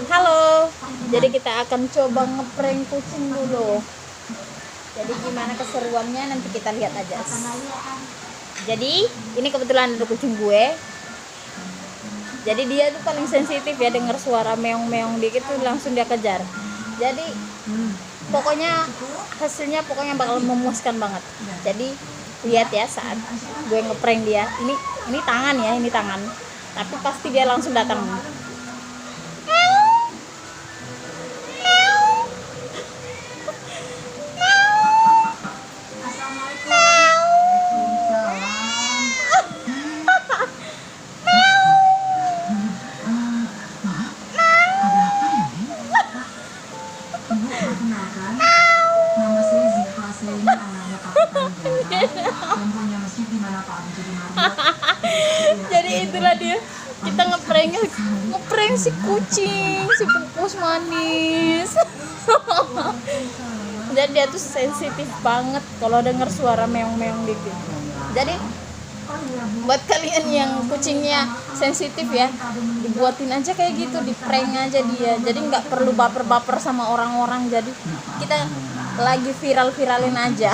Halo, jadi kita akan coba ngeprank kucing dulu. Jadi gimana keseruannya nanti kita lihat aja. Jadi ini kebetulan ada kucing gue. Jadi dia tuh paling sensitif ya, dengar suara meong-meong dikit tuh langsung dia kejar. Jadi pokoknya hasilnya pokoknya bakal memuaskan banget. Jadi lihat ya saat gue ngeprank dia. Ini tangan ya, ini tangan. Tapi pasti dia langsung datang. Nama saya Ziva, saya ini anaknya Kapitan Jenderal yang punya masjid di mana Pak Abu jadi Mario. Jadi itulah dia, kita ngeprank si kucing, si pupus manis. Jadi dia tuh sensitif banget kalau dengar suara meong-meong dikit. Jadi buat kalian yang kucingnya sensitif ya, dibuatin aja kayak gitu, di prank aja dia. Jadi nggak perlu baper-baper sama orang-orang. Jadi kita lagi viral-viralin aja.